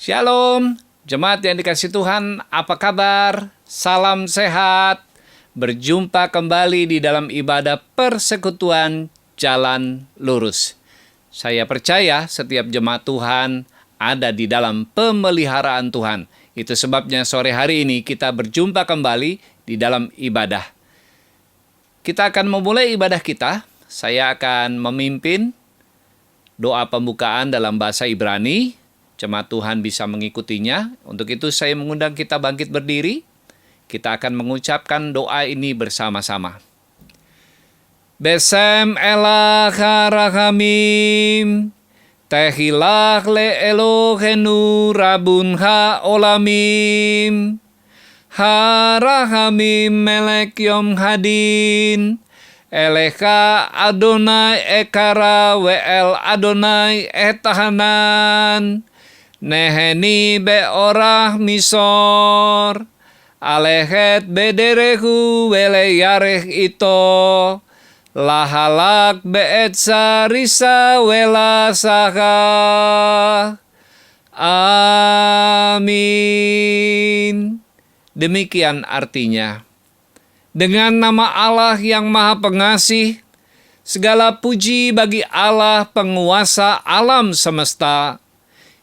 Shalom, jemaat yang dikasihi Tuhan, apa kabar? Salam sehat. Berjumpa kembali di dalam ibadah persekutuan Jalan Lurus. Saya percaya setiap jemaat Tuhan ada di dalam pemeliharaan Tuhan. Itu sebabnya sore hari ini kita berjumpa kembali di dalam ibadah. Kita akan memulai ibadah kita. Saya akan memimpin doa pembukaan dalam bahasa Ibrani. Jemaat Tuhan bisa mengikutinya. Untuk itu saya mengundang kita bangkit berdiri. Kita akan mengucapkan doa ini bersama-sama. Besem elah harachamim, tehilach le Elohenu rabun haolamim, harachamim melek yom hadin, Elecha Adonai ekara we'el Adonai etahanan, Neheni beorah misor, Alechet bederehu wele yarech ito, Lahalak beetza risa wela saka. Amin. Demikian artinya. Dengan nama Allah yang Maha Pengasih, segala puji bagi Allah penguasa alam semesta,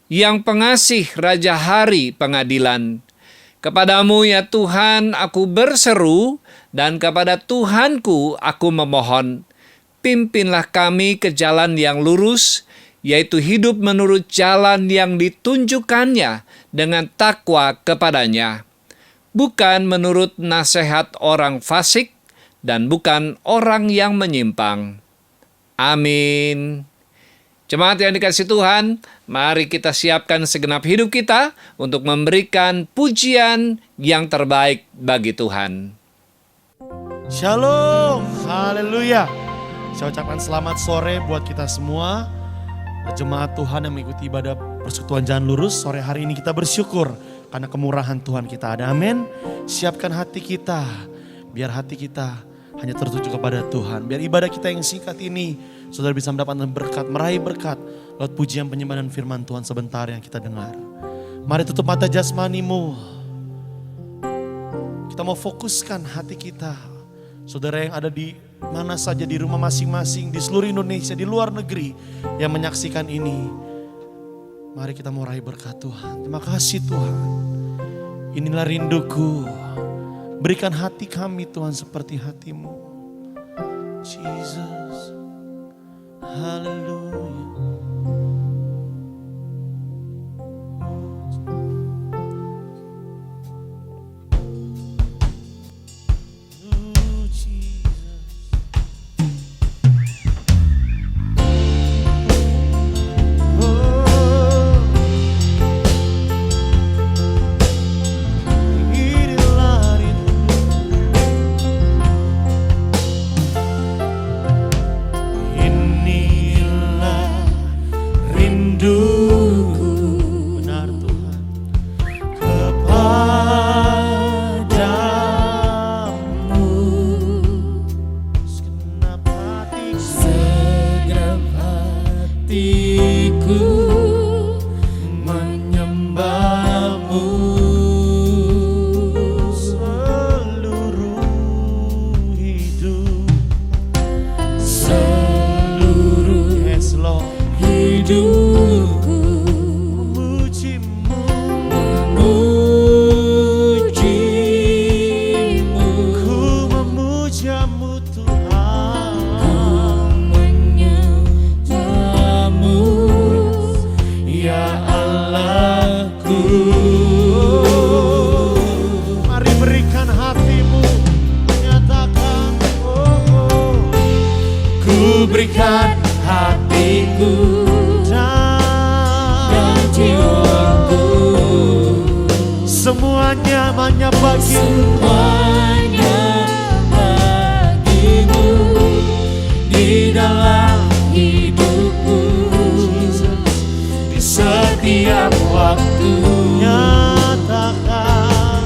yang pengasih Raja Hari Pengadilan. Kepadamu ya Tuhan aku berseru, dan kepada Tuhanku aku memohon. Pimpinlah kami ke jalan yang lurus, yaitu hidup menurut jalan yang ditunjukkannya dengan takwa kepadanya. Bukan menurut nasihat orang fasik, dan bukan orang yang menyimpang. Amin. Jemaat yang dikasihi Tuhan, mari kita siapkan segenap hidup kita untuk memberikan pujian yang terbaik bagi Tuhan. Shalom, haleluya. Saya ucapkan selamat sore buat kita semua. Jemaat Tuhan yang mengikuti ibadah persekutuan Jalan Lurus. Sore hari ini kita bersyukur karena kemurahan Tuhan kita ada. Amin. Siapkan hati kita, biar hati kita hanya tertuju kepada Tuhan. Biar ibadah kita yang singkat ini, saudara bisa mendapatkan berkat, meraih berkat lewat pujian penyembahan firman Tuhan sebentar yang kita dengar. Mari tutup mata jasmanimu. Kita mau fokuskan hati kita. Saudara yang ada di mana saja, di rumah masing-masing, di seluruh Indonesia, di luar negeri yang menyaksikan ini. Mari kita mau raih berkat Tuhan. Terima kasih Tuhan. Inilah rinduku. Berikan hati kami Tuhan seperti hatimu. Jesus. Haleluya. Berikan hatiku dan jiwaku, semuanya hanya bagimu. Semuanya bagimu di dalam hidupku, di setiap waktu. Nyatakan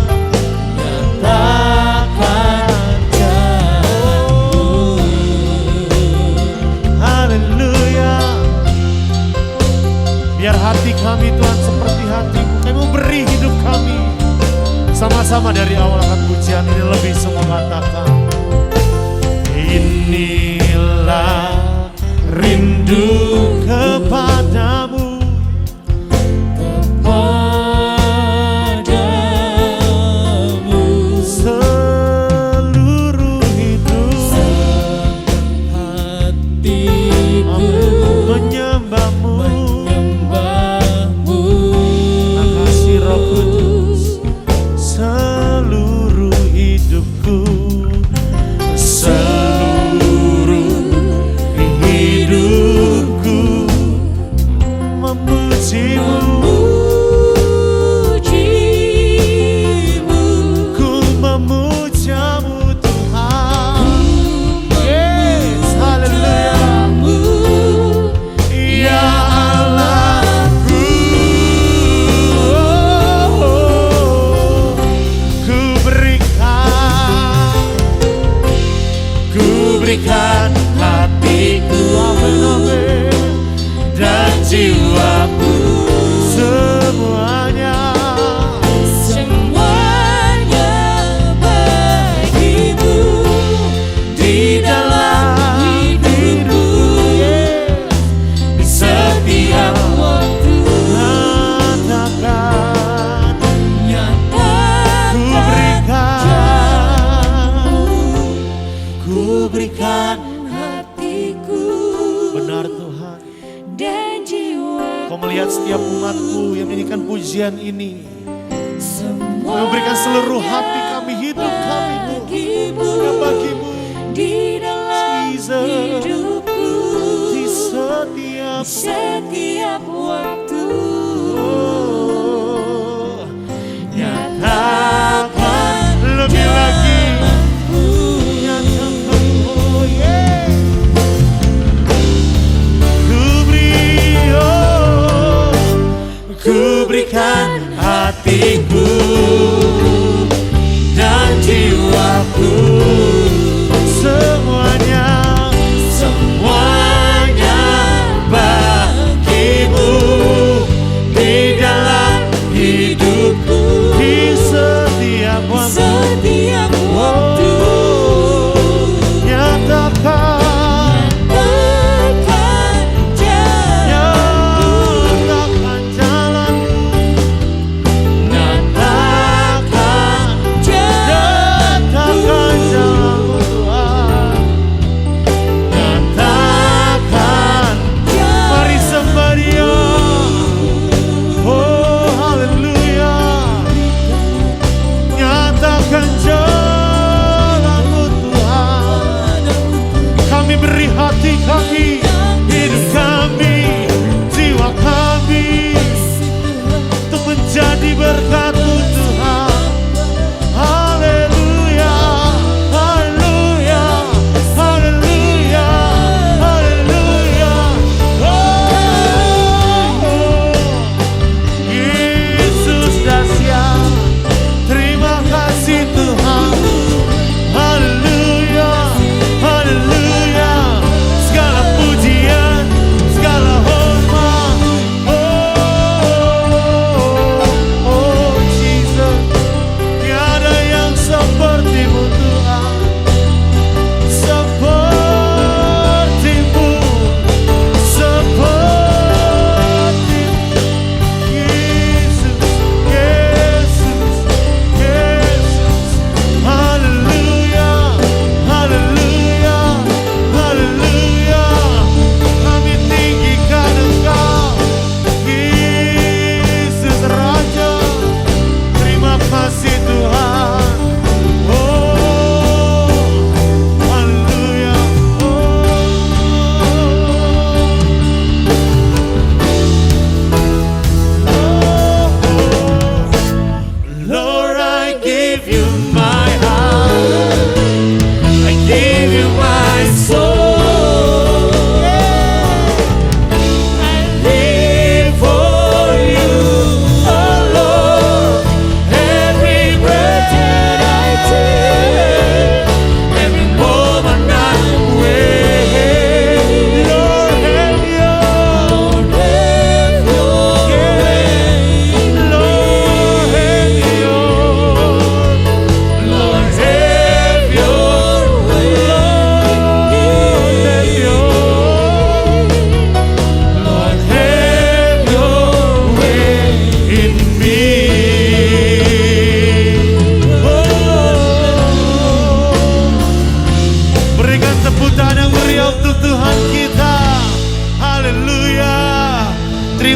jauh. Haleluya. Biar hati kami Tuhan seperti hatimu. Sama-sama dari awal angkat pujian ini lebih semua katakan. Inilah rindu kepadamu, seluruh hidup hatiku menyembahmu. menyembahmu. Makasih Roh Kudus. Seluruh hidupku, seluruh hidupku memujimu. Ku memujamu Tuhan. Yes, haleluya. Ya Allahku, ku berikan hatiku, dan jiwaku, semuanya Bagimu di dalam hidupku. di setiap waktu Katakan, nyatakan ku berikan. hatiku Benar Tuhan, dan jiwa. Kau melihat setiap umatmu yang menyanyikan pujian ini. Semua Kau berikan seluruh hati kami, hidup kami Tuhan, bagimu di dalam Jesus. hidupku Di setiap setiap waktu. nyatakan lebih lagi. Nyatakan, oh yeah. Ku berikan hatiku dan jiwaku, semuanya bagimu.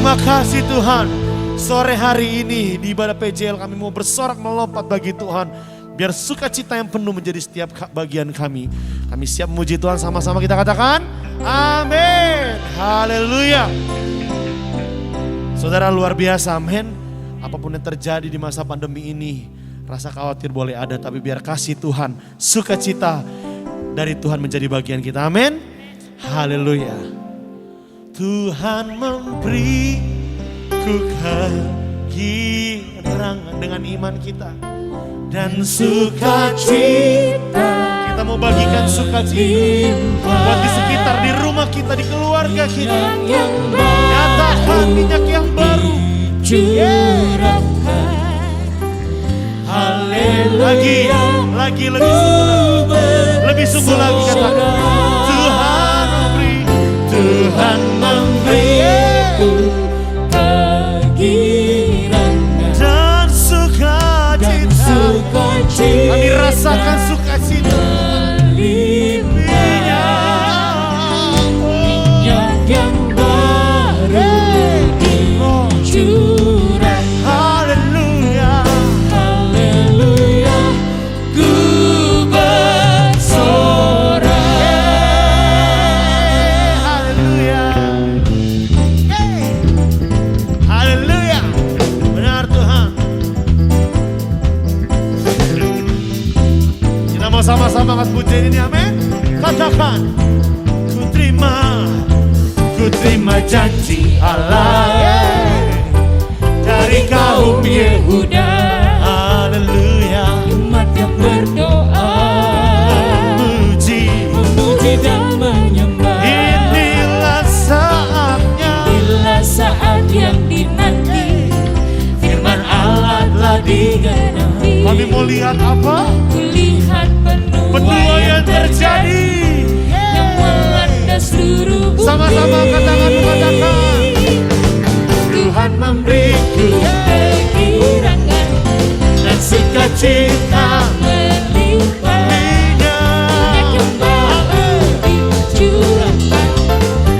Terima kasih Tuhan. Sore hari ini di ibadah PJL kami mau bersorak melompat bagi Tuhan. Biar sukacita yang penuh menjadi setiap bagian kami. Kami siap memuji Tuhan, sama-sama kita katakan amin. Haleluya. Saudara, luar biasa, amin. Apapun yang terjadi di masa pandemi ini, rasa khawatir boleh ada, tapi biar kasih Tuhan, sukacita dari Tuhan menjadi bagian kita, amin. Haleluya. Tuhan memberi ku kegirangan dengan iman kita dan sukacita. Kita mau bagikan sukacita buat di sekitar, di rumah kita, di keluarga kita. Nyatakan minyak yang baru. Haleluya. Lagi lebih sungguh lagi katakan. Tuhan memberi dan sukacita. Kami rasakan sukacita. Minyak yang baru dicurahkan. Haleluya. Haleluya. Ku bersorak. Haleluya. Haleluya. Benar Tuhan. Kita mau sama-sama angkat pujian ini, amin. Katakan, ku terima janji Allah dari kaum Yehuda. Haleluya. Umat yang berdoa, Memuji dan menyembah. inilah saatnya. Inilah saat yang dinanti, firman Allah telah digenapi. Kami mau lihat apa? Kulihat penuaian Yang terjadi. yang melanda seluruh bumi. Sama-sama angkat tanganmu, katakan. Tuhan memberiku kegirangan dan sukacita melimpah. Minyak yang baru dicurahkan.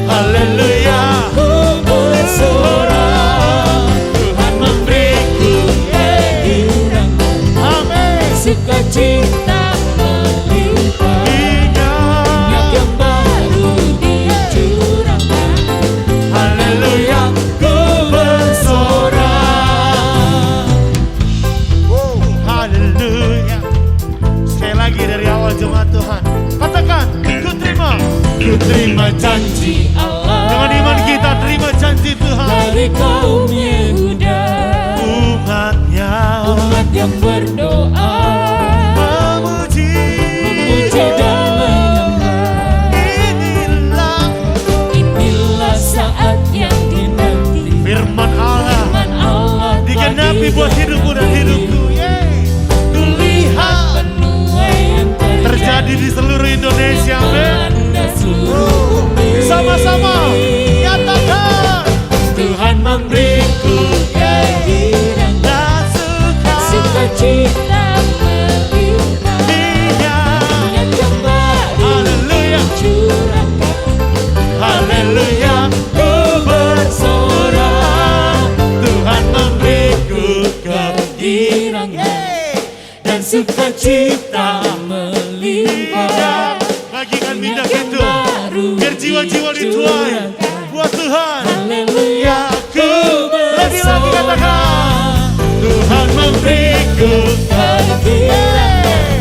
Haleluya. Ku bersorak. Tuhan memberiku kegirangan, Amin. sukacita melimpah. Minyak yang baru dicurahkan. Haleluya. Ku bersorak. Haleluya. Sekali lagi dari awal jemaat Tuhan. Katakan, ku terima janji. Allah Dengan iman kita terima janji Tuhan. dari kaum Yehuda, Umatnya umat yang berdoa, memuji. memuji dan menyembah. Inilah saat yang dinanti, Firman Allah firman Allah digenapi buat hidupku dan hidupku. Kulihat penuaian terjadi di seluruh Indonesia, amin. melanda seluruh bumi. Sama-sama nyatakan, Tuhan memberiku kegirangan, dan sukacita melimpah. minyak. Minyak yang baru Haleluya. dicurahkan. Haleluya. Ku bersorak. Tuhan memberiku Kegirangan dan sukacita melimpah. bagikan minyak Yang itu baru biar jiwa-jiwa dituai dicurahkan. buat Tuhan. Haleluya. Ku lebih lagi katakan, Tuhan memberiku Kegirangan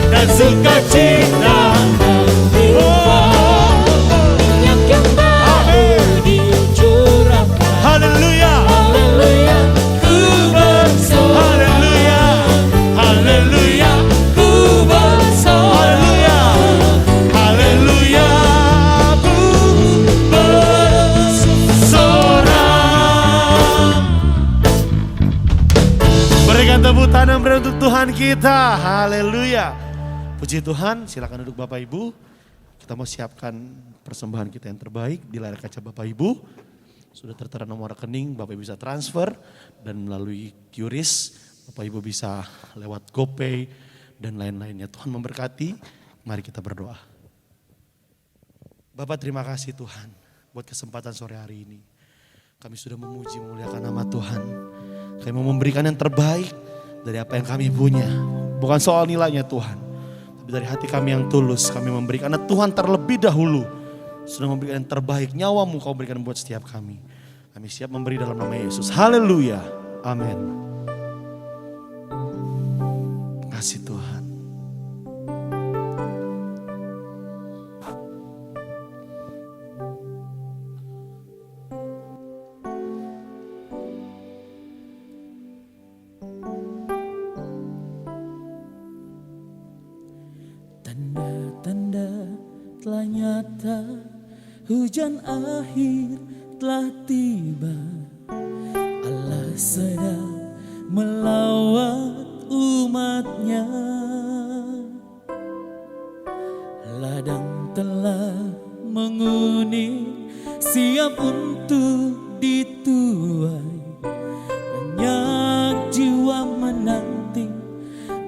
dan sukacita. melimpah. Minyak yang baru dicurahkan. Haleluya. Haleluya. Ku bersorak. Haleluya. Haleluya. Ku bersorak. Haleluya. Ku bersorak. Berikan tepuk tangan beri untuk Tuhan kita. Haleluya. Puji Tuhan, silakan duduk Bapak Ibu. Kita mau siapkan persembahan kita yang terbaik di layar kaca Bapak Ibu. Sudah tertera nomor rekening, Bapak Ibu bisa transfer dan melalui QRIS, Bapak Ibu bisa lewat GoPay dan lain-lainnya. Tuhan memberkati, mari kita berdoa. Bapak terima kasih Tuhan buat kesempatan sore hari ini. Kami sudah memuji memuliakan nama Tuhan. Kami mau memberikan yang terbaik dari apa yang kami punya. Bukan soal nilainya Tuhan, tapi dari hati kami yang tulus kami memberikan. Karena Tuhan terlebih dahulu sudah memberikan yang terbaik. Nyawamu kau berikan buat setiap kami. Kami siap memberi dalam nama Yesus. Haleluya. Amin. Kasih Tuhan. Tanda-tanda telah nyata, hujan akhir telah tiba. Allah sedang melawat umatnya. Ladang telah menguning, siap untuk dituai. Banyak jiwa menanti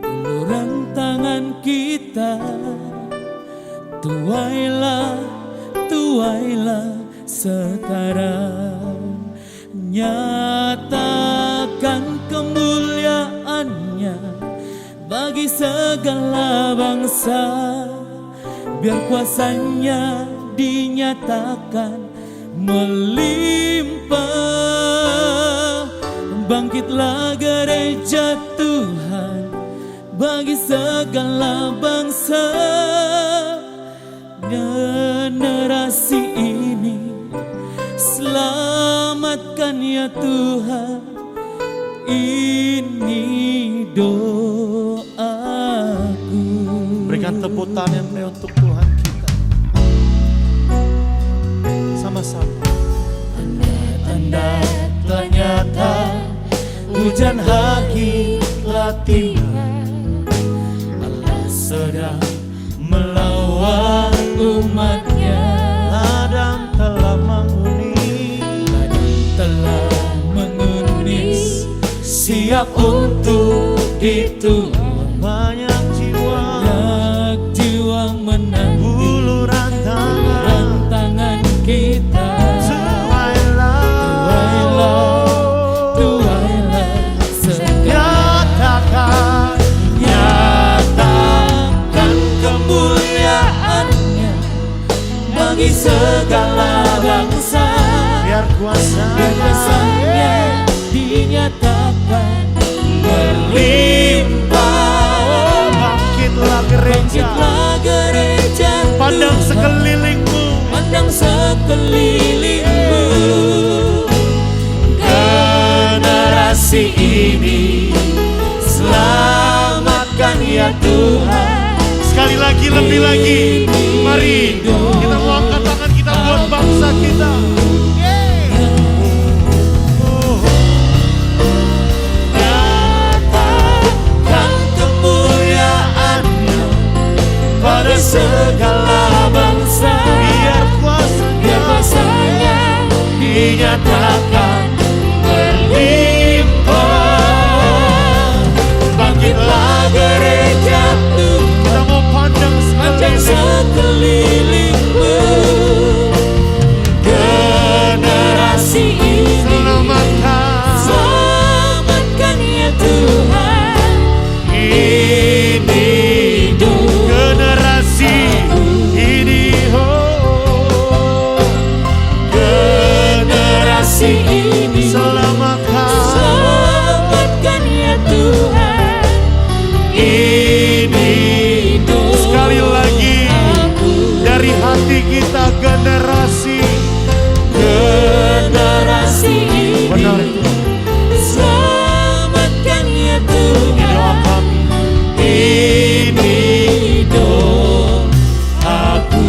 uluran tangan kita. Tuailah, tuailah sekarang, nyatakan kemuliaannya bagi segala bangsa. Biar kuasanya dinyatakan melimpah. Bangkitlah gereja Tuhan bagi segala bangsa. Generasi ini selamatkan ya Tuhan. Ini doaku. Berikan tepuk tangan yang meriah untuk Tuhan kita. Sama-sama. Tanda telah nyata, hujan akhir telah tiba. Allah sedang melawat umatnya. Ladang telah menguning, Ladang telah menguning, siap untuk dituai. banyak jiwa Banyak jiwa menanti uluran tangan kita. Tuailah Nyatakan nyatakan kemuliaannya bagi segala bangsa. biar Kuasanya dinyatakan berlimpah. bangkitlah gereja. Bangkitlah gereja Pandang Tuhan, sekelilingmu, pandang sekelilingmu. Generasi ini selamatkan ya Tuhan. sekali lagi, lebih lagi. Mari kita mau angkat tangan kita buat bangsa kita. Nyatakan kemuliaannya pada segala bangsa. Biar Biar kuasanya dinyatakan berlimpah. Bangkitlah gereja Tuhan, kita mau pandang panjang sekeliling. sekelilingmu. Generasi ini selamatkan ya Tuhan. Ini doa. Generasi ini, Generasi ini selamatkan ya Tuhan. Ini doa. sekali lagi dari hati kita, generasi. Generasi ini Benar itu. selamatkan ya Ini Tuhan. doa kami. Ini doaku.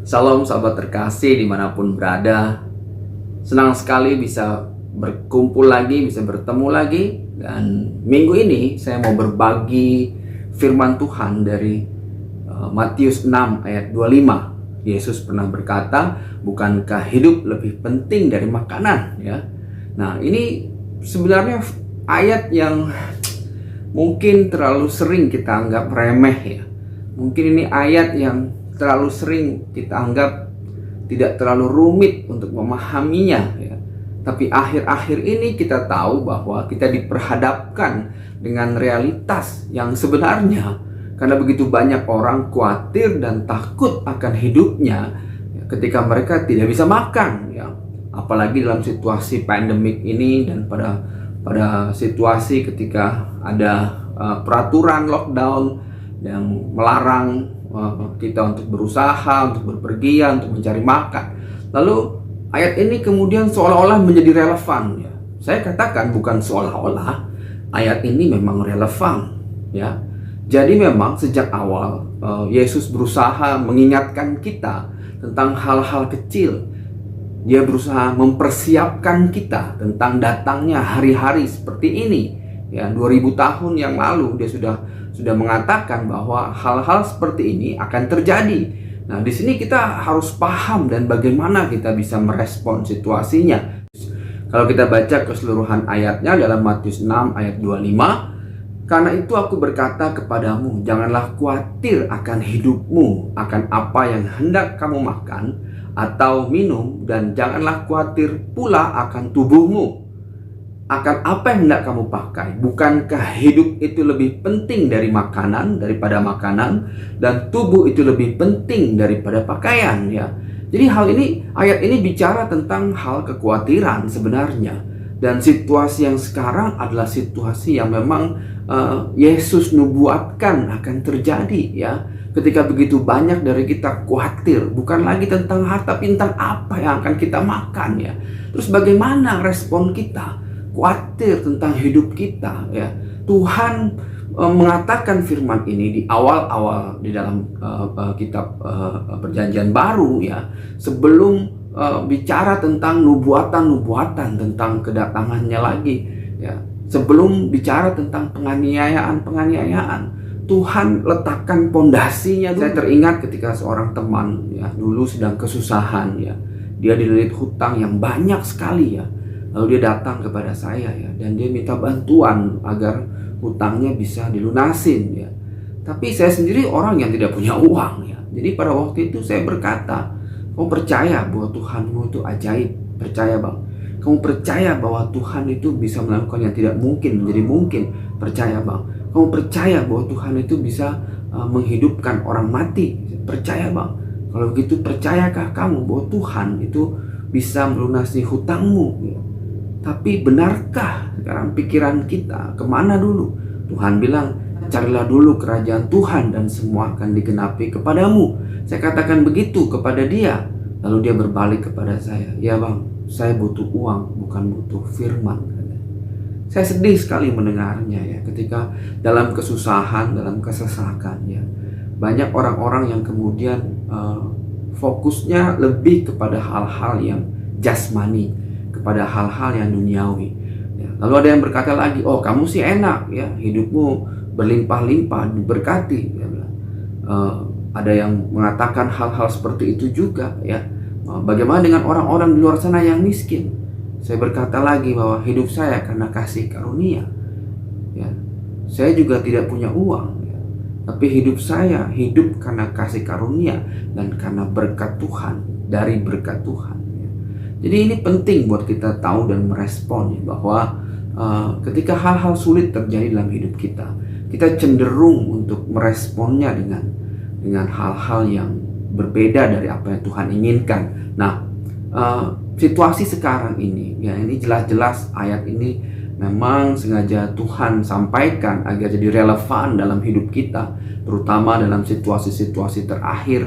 Shalom sahabat terkasih dimanapun berada. Senang sekali bisa berkumpul lagi, bisa bertemu lagi. Dan minggu ini saya mau berbagi firman Tuhan dari Matius 6 ayat 25. Yesus pernah berkata, bukankah hidup lebih penting dari makanan, ya? Nah, ini sebenarnya ayat yang mungkin terlalu sering kita anggap remeh ya. Mungkin ini ayat yang terlalu sering kita anggap tidak terlalu rumit untuk memahaminya ya. Tapi akhir-akhir ini kita tahu bahwa kita diperhadapkan dengan realitas yang sebenarnya, karena begitu banyak orang khawatir dan takut akan hidupnya ya, ketika mereka tidak bisa makan ya. Apalagi dalam situasi pandemik ini dan pada situasi ketika ada peraturan lockdown yang melarang kita untuk berusaha, untuk berpergian, untuk mencari makan. Lalu ayat ini kemudian seolah-olah menjadi relevan ya. Saya katakan bukan seolah-olah, ayat ini memang relevan ya. Jadi memang sejak awal Yesus berusaha mengingatkan kita tentang hal-hal kecil. Dia berusaha mempersiapkan kita tentang datangnya hari-hari seperti ini. Ya, 2000 tahun yang lalu dia sudah mengatakan bahwa hal-hal seperti ini akan terjadi. Nah, di sini kita harus paham dan bagaimana kita bisa merespon situasinya. Kalau kita baca keseluruhan ayatnya dalam Matius 6 ayat 25, karena itu aku berkata kepadamu, janganlah khawatir akan hidupmu, akan apa yang hendak kamu makan atau minum, dan janganlah khawatir pula akan tubuhmu, akan apa yang hendak kamu pakai. Bukankah hidup itu lebih penting daripada makanan, dan tubuh itu lebih penting daripada pakaian ya. Jadi ayat ini bicara tentang hal kekhawatiran sebenarnya. Dan situasi yang sekarang adalah situasi yang memang Yesus nubuatkan akan terjadi ya. Ketika begitu banyak dari kita khawatir, bukan lagi tentang harta, tapi tentang apa yang akan kita makan ya. Terus bagaimana respon kita? Khawatir tentang hidup kita ya. Tuhan mengatakan firman ini di awal-awal di dalam kitab Perjanjian Baru ya. Sebelum bicara tentang nubuatan-nubuatan tentang kedatangannya lagi ya. Sebelum bicara tentang penganiayaan, Tuhan letakkan pondasinya dulu. Saya teringat ketika seorang teman ya dulu sedang kesusahan ya. Dia dililit hutang yang banyak sekali ya. Lalu dia datang kepada saya ya, dan dia minta bantuan agar hutangnya bisa dilunasin ya. Tapi saya sendiri orang yang tidak punya uang ya. Jadi pada waktu itu saya berkata, kamu percaya bahwa Tuhanmu itu ajaib? Percaya bang. Kamu percaya bahwa Tuhan itu bisa melakukan yang tidak mungkin menjadi mungkin? Percaya bang. Kamu percaya bahwa Tuhan itu bisa menghidupkan orang mati? Percaya bang. Kalau begitu percayakah kamu bahwa Tuhan itu bisa melunasi hutangmu? Tapi benarkah sekarang pikiran kita kemana dulu? Tuhan bilang, carilah dulu kerajaan Tuhan dan semua akan digenapi kepadamu. Saya katakan begitu kepada dia. Lalu dia berbalik kepada saya, ya bang, saya butuh uang, bukan butuh firman. Saya sedih sekali mendengarnya ya, ketika dalam kesusahan, dalam kesesakan ya. Banyak orang-orang yang kemudian fokusnya lebih kepada hal-hal yang jasmani, kepada hal-hal yang duniawi ya. Lalu ada yang berkata lagi, oh kamu sih enak ya, hidupmu berlimpah-limpah, diberkati ya. Ada yang mengatakan hal-hal seperti itu juga ya. Bagaimana dengan orang-orang di luar sana yang miskin? Saya berkata lagi bahwa hidup saya karena kasih karunia ya. Saya juga tidak punya uang ya. Tapi hidup saya hidup karena kasih karunia dan karena berkat Tuhan, dari berkat Tuhan ya. Jadi ini penting buat kita tahu dan merespon ya, bahwa ketika hal-hal sulit terjadi dalam hidup kita, kita cenderung untuk meresponnya dengan hal-hal yang berbeda dari apa yang Tuhan inginkan. Nah, situasi sekarang ini, ya ini jelas-jelas ayat ini memang sengaja Tuhan sampaikan agar jadi relevan dalam hidup kita, terutama dalam situasi-situasi terakhir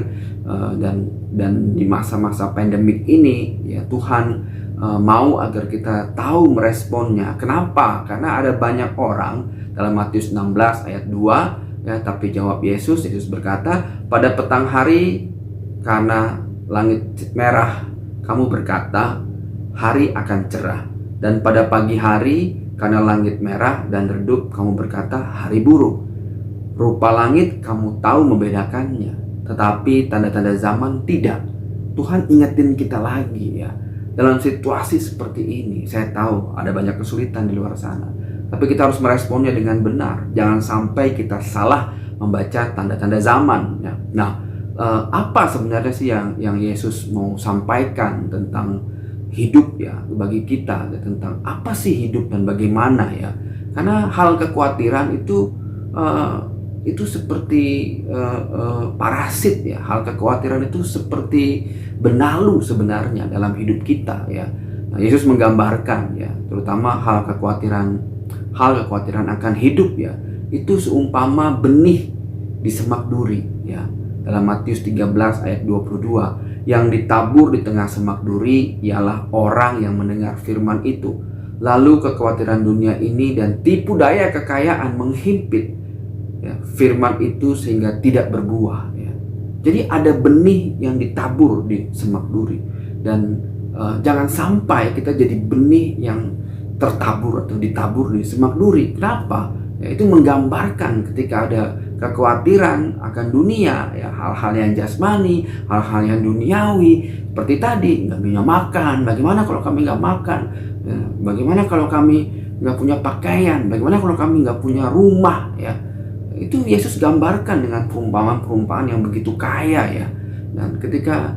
dan di masa-masa pandemik ini. Ya Tuhan mau agar kita tahu meresponnya. Kenapa? Karena ada banyak orang dalam Matius 16 ayat 2. Ya, tapi jawab Yesus berkata, pada petang hari karena langit merah kamu berkata hari akan cerah, dan pada pagi hari karena langit merah dan redup kamu berkata hari buruk. Rupa langit kamu tahu membedakannya, tetapi tanda-tanda zaman tidak. Tuhan ingetin kita lagi ya. dalam situasi seperti ini, saya tahu ada banyak kesulitan di luar sana. Tapi kita harus meresponnya dengan benar. Jangan sampai kita salah membaca tanda-tanda zaman. Ya. Nah, apa sebenarnya sih yang Yesus mau sampaikan tentang hidup ya bagi kita, tentang apa sih hidup dan bagaimana ya? Karena hal kekhawatiran itu seperti parasit ya. Hal kekhawatiran itu seperti benalu sebenarnya dalam hidup kita ya. Nah, Yesus menggambarkan ya, terutama hal kekhawatiran akan hidup ya, itu seumpama benih di semak duri ya. Dalam Matius 13 ayat 22, yang ditabur di tengah semak duri ialah orang yang mendengar firman itu, lalu kekhawatiran dunia ini dan tipu daya kekayaan menghimpit ya, firman itu sehingga tidak berbuah ya. Jadi ada benih yang ditabur di semak duri, dan jangan sampai kita jadi benih yang tertabur atau ditabur di semak duri. Kenapa? Ya, itu menggambarkan ketika ada kekhawatiran akan dunia ya, hal-hal yang jasmani, hal-hal yang duniawi, seperti tadi nggak punya makan, bagaimana kalau kami nggak makan ya, bagaimana kalau kami nggak punya pakaian, bagaimana kalau kami nggak punya rumah ya. Itu Yesus gambarkan dengan perumpamaan-perumpamaan yang begitu kaya ya. Dan ketika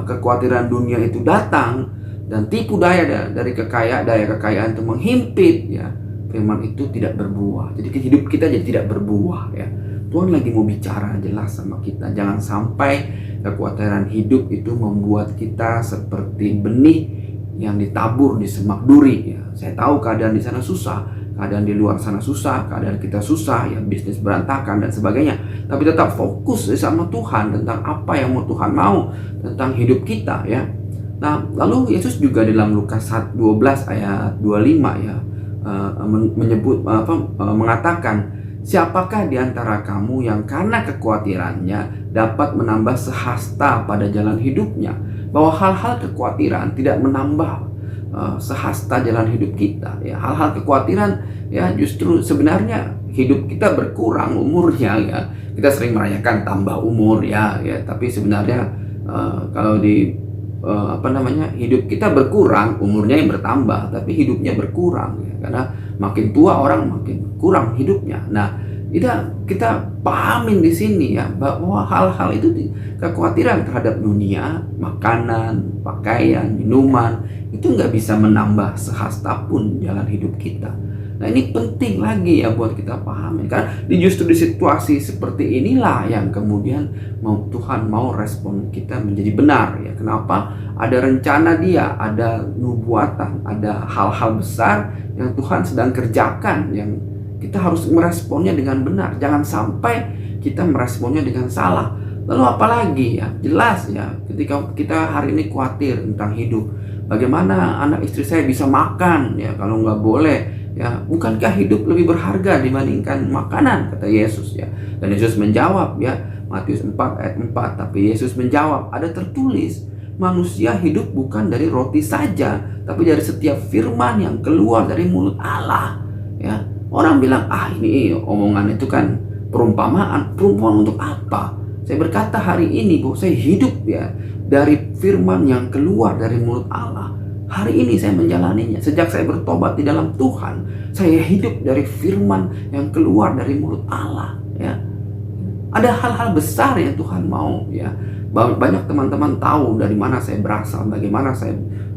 kekhawatiran dunia itu datang dan tipu daya dari kekayaan itu menghimpit ya, firman itu tidak berbuah. Jadi hidup kita jadi tidak berbuah ya. Tuhan lagi mau bicara jelas sama kita. Jangan sampai kekhawatiran hidup itu membuat kita seperti benih yang ditabur di semak duri ya. Saya tahu keadaan di sana susah, keadaan di luar sana susah, keadaan kita susah ya, bisnis berantakan dan sebagainya. Tapi tetap fokus sama Tuhan tentang apa yang mau Tuhan mau tentang hidup kita ya. Nah, lalu Yesus juga dalam Lukas 12 ayat 25 ya, mengatakan, siapakah di antara kamu yang karena kekhawatirannya dapat menambah sehasta pada jalan hidupnya? Bahwa hal-hal kekhawatiran tidak menambah sehasta jalan hidup kita ya. Hal-hal kekhawatiran ya justru sebenarnya hidup kita berkurang umurnya ya. Kita sering merayakan tambah umur ya, tapi sebenarnya kalau hidup kita berkurang, umurnya yang bertambah, tapi hidupnya berkurang ya. Karena makin tua orang makin kurang hidupnya. Nah, kita pahamin di sini ya, bahwa hal-hal itu kekhawatiran terhadap dunia, makanan, pakaian, minuman, itu nggak bisa menambah sehasta pun jalan hidup kita. Nah, ini penting lagi ya buat kita pahami, karena justru di situasi seperti inilah yang kemudian Tuhan mau respon kita menjadi benar ya. Kenapa? Ada rencana Dia, ada nubuatan, ada hal-hal besar yang Tuhan sedang kerjakan, yang kita harus meresponnya dengan benar. Jangan sampai kita meresponnya dengan salah. Lalu apalagi ya, jelas ya, ketika kita hari ini khawatir tentang hidup, bagaimana anak istri saya bisa makan ya kalau nggak boleh ya? Bukankah hidup lebih berharga dibandingkan makanan, kata Yesus ya. Dan Yesus menjawab ya, Matius 4 ayat 4, tapi Yesus menjawab, ada tertulis, manusia hidup bukan dari roti saja, tapi dari setiap firman yang keluar dari mulut Allah ya. Orang bilang, ini omongan itu kan perumpamaan untuk apa? Saya berkata hari ini bahwa saya hidup ya dari firman yang keluar dari mulut Allah. Hari ini saya menjalaninya. Sejak saya bertobat di dalam Tuhan, saya hidup dari firman yang keluar dari mulut Allah ya. Ada hal-hal besar yang Tuhan mau ya. Banyak teman-teman tahu dari mana saya berasal, bagaimana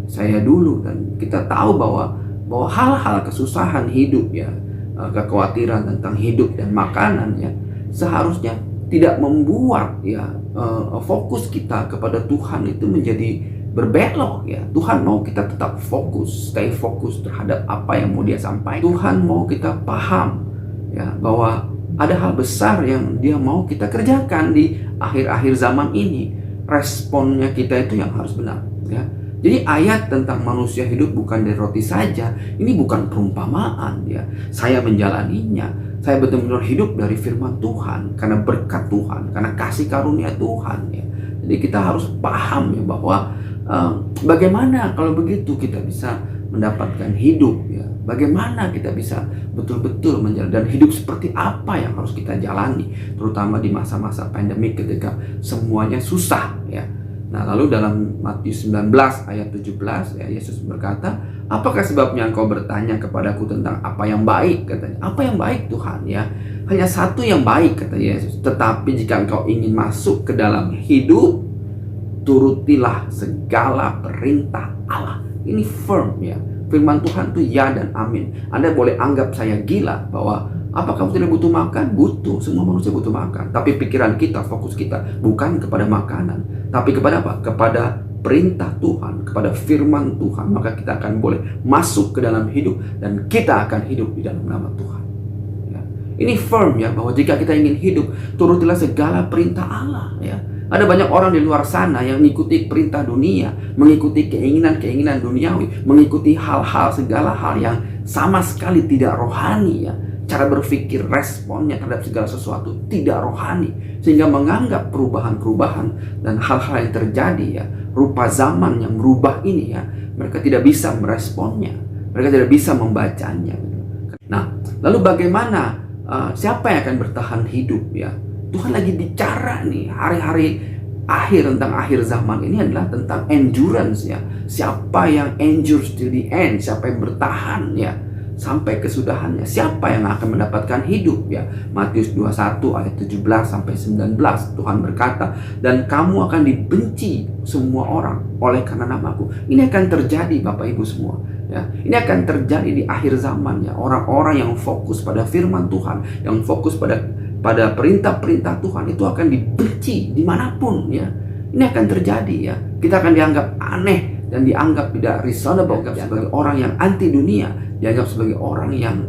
saya dulu, dan kita tahu bahwa hal-hal kesusahan hidup ya, kekhawatiran tentang hidup dan makanan ya, seharusnya tidak membuat ya fokus kita kepada Tuhan itu menjadi berbelok ya. Tuhan mau kita tetap fokus, stay fokus terhadap apa yang mau Dia sampaikan. Tuhan mau kita paham ya bahwa ada hal besar yang Dia mau kita kerjakan di akhir-akhir zaman ini. Responnya kita itu yang harus benar ya. Jadi ayat tentang manusia hidup bukan dari roti saja, ini bukan perumpamaan ya. Saya menjalaninya. Saya benar-benar hidup dari firman Tuhan, karena berkat Tuhan, karena kasih karunia Tuhan ya. Jadi kita harus paham ya bahwa bagaimana kalau begitu kita bisa mendapatkan hidup ya. Bagaimana kita bisa betul-betul menjalani, dan hidup seperti apa yang harus kita jalani, terutama di masa-masa pandemi ketika semuanya susah ya. Nah, lalu dalam Matius 19 ayat 17 ya, Yesus berkata, "Apakah sebabnya engkau bertanya kepadaku tentang apa yang baik?" katanya. "Apa yang baik, Tuhan?" ya. "Hanya satu yang baik," kata Yesus. "Tetapi jika engkau ingin masuk ke dalam hidup, turutilah segala perintah Allah." Ini firm ya. Firman Tuhan itu ya dan amin. Anda boleh anggap saya gila bahwa apa kamu tidak butuh makan? Butuh. Semua manusia butuh makan. Tapi pikiran kita, fokus kita bukan kepada makanan, tapi kepada apa? Kepada perintah Tuhan, kepada firman Tuhan. Maka kita akan boleh masuk ke dalam hidup dan kita akan hidup di dalam nama Tuhan. Ya. Ini firm ya, bahwa jika kita ingin hidup, turutilah segala perintah Allah ya. Ada banyak orang di luar sana yang mengikuti perintah dunia, mengikuti keinginan-keinginan duniawi, mengikuti hal-hal, segala hal yang sama sekali tidak rohani ya. Cara berpikir, responnya terhadap segala sesuatu tidak rohani, sehingga menganggap perubahan-perubahan dan hal-hal yang terjadi ya, rupa zaman yang berubah ini ya, mereka tidak bisa meresponnya, mereka tidak bisa membacanya. Nah, lalu bagaimana siapa yang akan bertahan hidup ya? Tuhan lagi bicara nih, hari-hari akhir, tentang akhir zaman ini adalah tentang endurance ya. Siapa yang endures till the end, siapa yang bertahan ya sampai kesudahannya, siapa yang akan mendapatkan hidup ya. Matius 21 ayat 17 sampai 19, Tuhan berkata, "Dan kamu akan dibenci semua orang oleh karena namaku." Ini akan terjadi Bapak Ibu semua ya. Ini akan terjadi di akhir zaman ya. Orang-orang yang fokus pada firman Tuhan, yang fokus pada perintah-perintah Tuhan, itu akan dibenci dimanapun ya. Ini akan terjadi ya. Kita akan dianggap aneh dan dianggap tidak reasonable, dianggap sebagai orang yang anti dunia, dianggap sebagai orang yang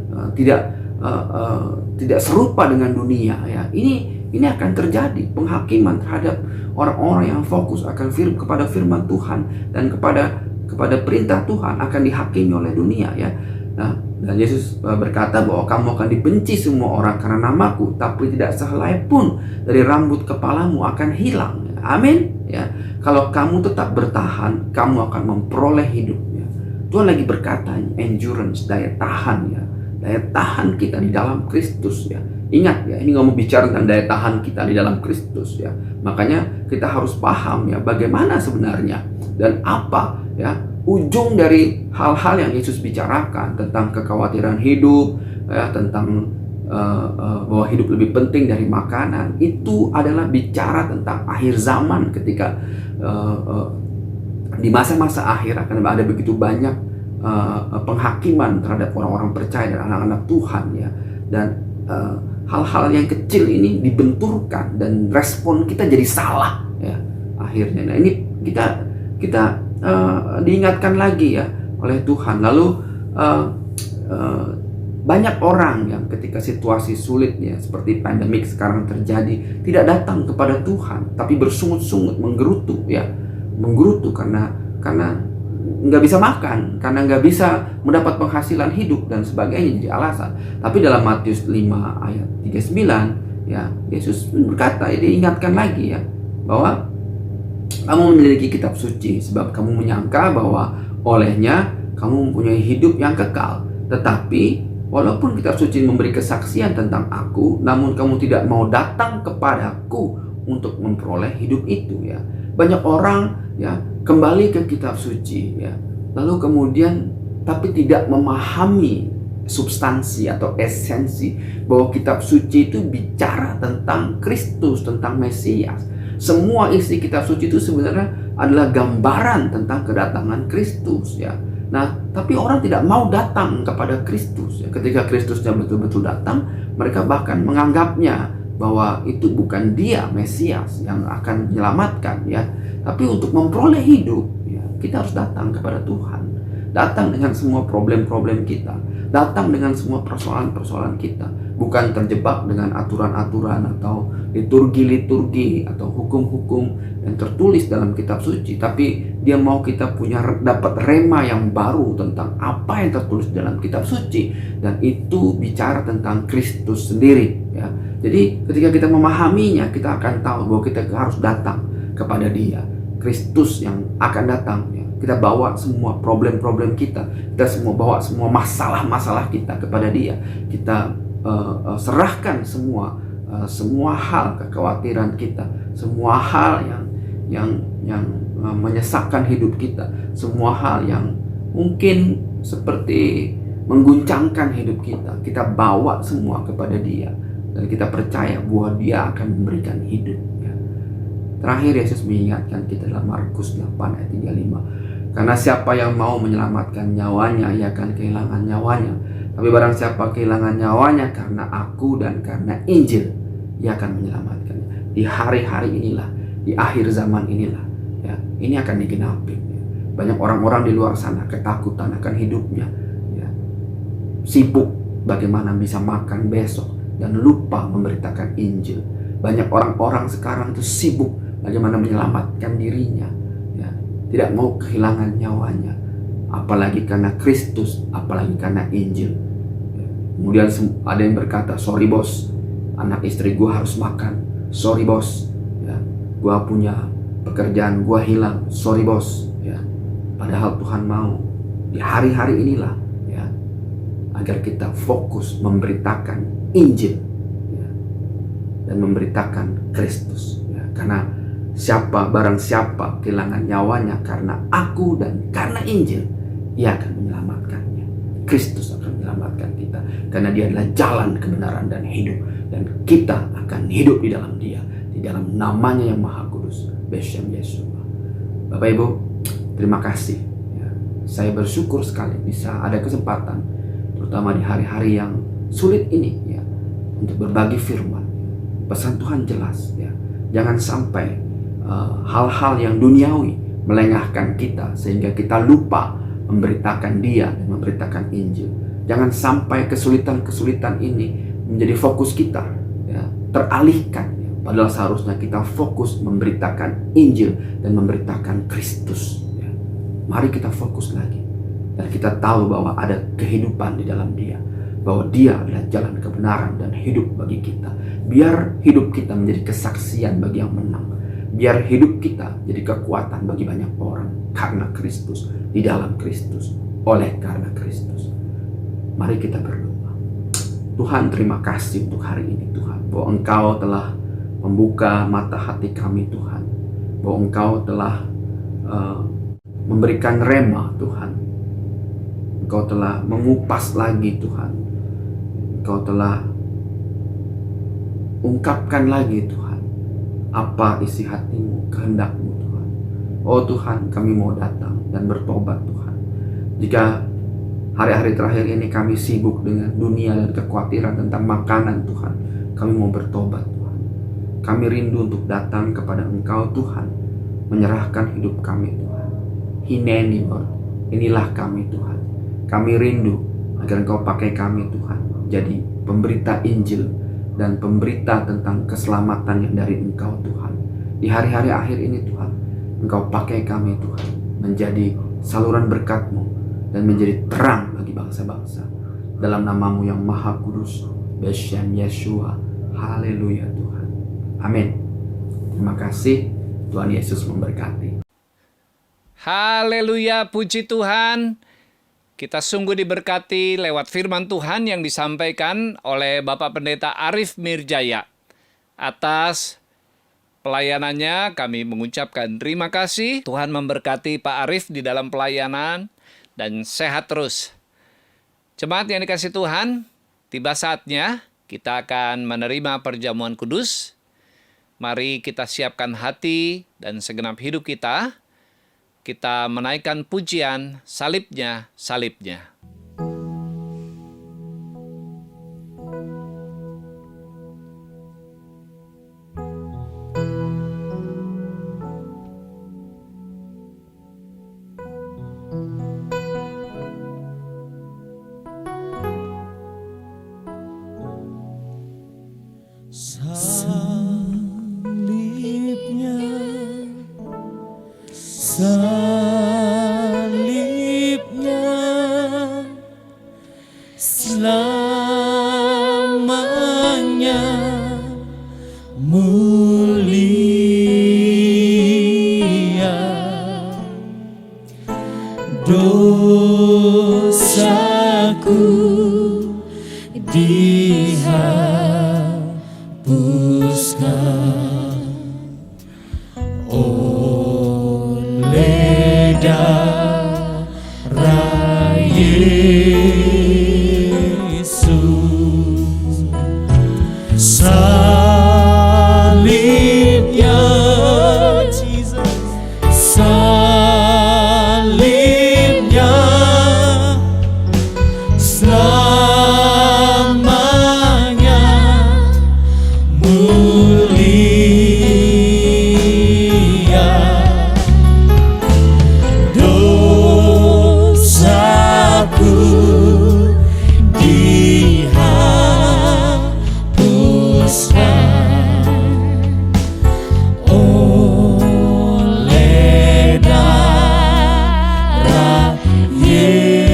tidak serupa dengan dunia ya. Ini akan terjadi penghakiman terhadap orang-orang yang fokus akan kepada firman Tuhan dan kepada perintah Tuhan, akan dihakimi oleh dunia ya. Nah, dan Yesus berkata bahwa kamu akan dibenci semua orang karena namaku, tapi tidak sehelai pun dari rambut kepalamu akan hilang. Amin ya. Kalau kamu tetap bertahan, kamu akan memperoleh hidup ya. Tuhan lagi berkata endurance, daya tahan ya. Daya tahan kita di dalam Kristus ya. Ingat ya, ini ngomong bicara tentang daya tahan kita di dalam Kristus ya. Makanya kita harus paham ya, bagaimana sebenarnya dan apa ya ujung dari hal-hal yang Yesus bicarakan tentang kekhawatiran hidup ya, tentang bahwa hidup lebih penting dari makanan. Itu adalah bicara tentang akhir zaman, ketika di masa-masa akhir akan ada begitu banyak penghakiman terhadap orang-orang percaya dan anak-anak Tuhan ya. Dan hal-hal yang kecil ini dibenturkan dan respon kita jadi salah ya akhirnya. Nah, ini kita diingatkan lagi ya oleh Tuhan. Lalu banyak orang yang ketika situasi sulit ya, seperti pandemik sekarang terjadi, tidak datang kepada Tuhan, tapi bersungut-sungut, menggerutu ya, menggerutu karena nggak bisa makan, karena nggak bisa mendapat penghasilan hidup dan sebagainya jadi alasan. Tapi dalam Matius 5 ayat 39 ya, Yesus berkata, diingatkan lagi ya, bahwa kamu memiliki kitab suci sebab kamu menyangka bahwa olehnya kamu mempunyai hidup yang kekal. Tetapi walaupun kitab suci memberi kesaksian tentang aku, namun kamu tidak mau datang kepadaku untuk memperoleh hidup itu ya. Banyak orang ya kembali ke kitab suci ya, lalu kemudian tapi tidak memahami substansi atau esensi bahwa kitab suci itu bicara tentang Kristus, tentang Mesias. Semua isi kitab suci itu sebenarnya adalah gambaran tentang kedatangan Kristus ya. Nah, tapi orang tidak mau datang kepada Kristus ya. Ketika Kristusnya betul-betul datang, mereka bahkan menganggapnya bahwa itu bukan dia Mesias yang akan menyelamatkan ya. Tapi untuk memperoleh hidup ya, kita harus datang kepada Tuhan. Datang dengan semua problem-problem kita, datang dengan semua persoalan-persoalan kita, bukan terjebak dengan aturan-aturan atau liturgi-liturgi atau hukum-hukum yang tertulis dalam kitab suci, tapi dia mau kita dapat rema yang baru tentang apa yang tertulis dalam kitab suci, dan itu bicara tentang Kristus sendiri ya. Jadi ketika kita memahaminya, kita akan tahu bahwa kita harus datang kepada Dia, Kristus yang akan datang ya. Kita bawa semua problem-problem kita semua bawa semua masalah-masalah kita kepada Dia. Kita serahkan semua hal kekhawatiran kita, semua hal yang menyesakkan hidup kita, semua hal yang mungkin seperti mengguncangkan hidup kita, kita bawa semua kepada Dia dan kita percaya bahwa Dia akan memberikan hidup. Terakhir Yesus mengingatkan kita dalam Markus 8 ayat 35. Karena siapa yang mau menyelamatkan nyawanya, ia akan kehilangan nyawanya. Tapi barang siapa kehilangan nyawanya karena aku dan karena Injil, ia akan menyelamatkannya. Di hari-hari inilah, di akhir zaman inilah, ya, ini akan digenapi. Banyak orang-orang di luar sana ketakutan akan hidupnya, ya, sibuk bagaimana bisa makan besok dan lupa memberitakan Injil. Banyak orang-orang sekarang itu sibuk bagaimana menyelamatkan dirinya, ya, tidak mau kehilangan nyawanya, apalagi karena Kristus, apalagi karena Injil. Ya. Kemudian ada yang berkata, sorry bos, anak istri gue harus makan, sorry bos, ya, gue punya pekerjaan gue hilang, sorry bos, ya. Padahal Tuhan mau di hari-hari inilah, ya, agar kita fokus memberitakan Injil, ya, dan memberitakan Kristus, ya. Karena barang siapa kehilangan nyawanya karena aku dan karena Injil, ia akan menyelamatkannya. Kristus akan menyelamatkan kita karena Dia adalah jalan, kebenaran dan hidup, dan kita akan hidup di dalam Dia, di dalam namanya yang Maha Kudus, Beshem Yeshua. Bapak Ibu, terima kasih, ya. Saya bersyukur sekali bisa ada kesempatan, terutama di hari-hari yang sulit ini, ya, untuk berbagi firman. Pesan Tuhan jelas, ya. Jangan sampai hal-hal yang duniawi melengahkan kita sehingga kita lupa memberitakan Dia dan memberitakan Injil. Jangan sampai kesulitan-kesulitan ini menjadi fokus kita, ya, teralihkan, ya. Padahal seharusnya kita fokus memberitakan Injil dan memberitakan Kristus, ya. Mari kita fokus lagi dan kita tahu bahwa ada kehidupan di dalam Dia, bahwa Dia adalah jalan kebenaran dan hidup bagi kita. Biar hidup kita menjadi kesaksian bagi yang menang. Biar hidup kita jadi kekuatan bagi banyak orang karena Kristus, di dalam Kristus, oleh karena Kristus. Mari kita berdoa. Tuhan, terima kasih untuk hari ini Tuhan, bahwa Engkau telah membuka mata hati kami Tuhan, bahwa Engkau telah memberikan rema Tuhan, Engkau telah mengupas lagi Tuhan, Engkau telah ungkapkan lagi Tuhan apa isi hatimu, kehendak-Mu Tuhan. Oh Tuhan, kami mau datang dan bertobat Tuhan. Jika hari-hari terakhir ini kami sibuk dengan dunia dan kekhawatiran tentang makanan Tuhan, kami mau bertobat Tuhan. Kami rindu untuk datang kepada Engkau Tuhan, menyerahkan hidup kami Tuhan. Hineni Lord, inilah kami Tuhan. Kami rindu agar Engkau pakai kami Tuhan, jadi pemberita Injil dan pemberita tentang keselamatan yang dari Engkau Tuhan. Di hari-hari akhir ini Tuhan, Engkau pakai kami Tuhan, menjadi saluran berkat-Mu dan menjadi terang bagi bangsa-bangsa. Dalam nama-Mu yang Maha Kudus, Beshem Yeshua. Haleluya Tuhan. Amin. Terima kasih. Tuhan Yesus memberkati. Haleluya, puji Tuhan. Kita sungguh diberkati lewat firman Tuhan yang disampaikan oleh Bapak Pendeta Arif Mirjaya. Atas pelayanannya kami mengucapkan terima kasih. Tuhan memberkati Pak Arif di dalam pelayanan dan sehat terus. Jemaat yang dikasihi Tuhan, tiba saatnya kita akan menerima perjamuan kudus. Mari kita siapkan hati dan segenap hidup kita. Kita menaikkan pujian salibnya, salibnya. Salibnya, salibnya, selamanya mulia. Dosaku dihapuskan oleh mulia, dosaku dihapuskan oleh darah Yesus.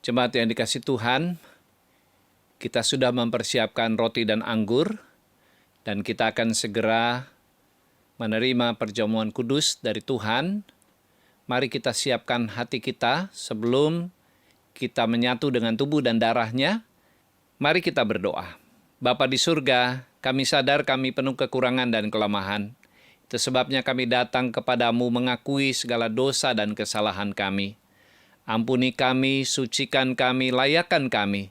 Jemaat yang dikasih Tuhan, kita sudah mempersiapkan roti dan anggur, dan kita akan segera menerima perjamuan kudus dari Tuhan. Mari kita siapkan hati kita sebelum kita menyatu dengan tubuh dan darah-Nya. Mari kita berdoa. Bapa di surga, kami sadar kami penuh kekurangan dan kelemahan. Itu sebabnya kami datang kepadamu mengakui segala dosa dan kesalahan kami. Ampuni kami, sucikan kami, layakkan kami,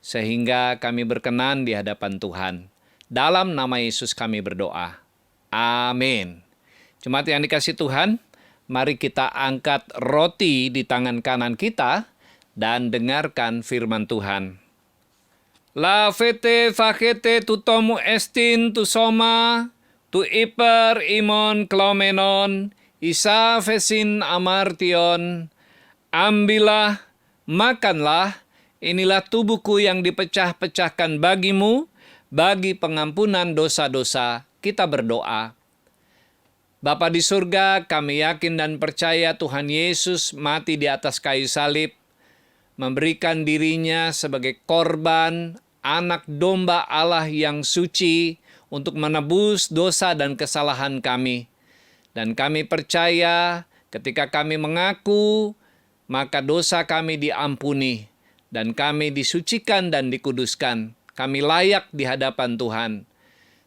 sehingga kami berkenan di hadapan Tuhan. Dalam nama Yesus kami berdoa. Amin. Jemaat yang dikasih Tuhan, mari kita angkat roti di tangan kanan kita dan dengarkan firman Tuhan. La fete facete tu tomu estin tu soma, tu iper imon klomenon, isa fesin amartion. Ambillah, makanlah, inilah tubuhku yang dipecah-pecahkan bagimu, bagi pengampunan dosa-dosa. Kita berdoa. Bapa di surga, kami yakin dan percaya Tuhan Yesus mati di atas kayu salib, memberikan dirinya sebagai korban, anak domba Allah yang suci, untuk menebus dosa dan kesalahan kami. Dan kami percaya ketika kami mengaku, maka dosa kami diampuni, dan kami disucikan dan dikuduskan. Kami layak di hadapan Tuhan.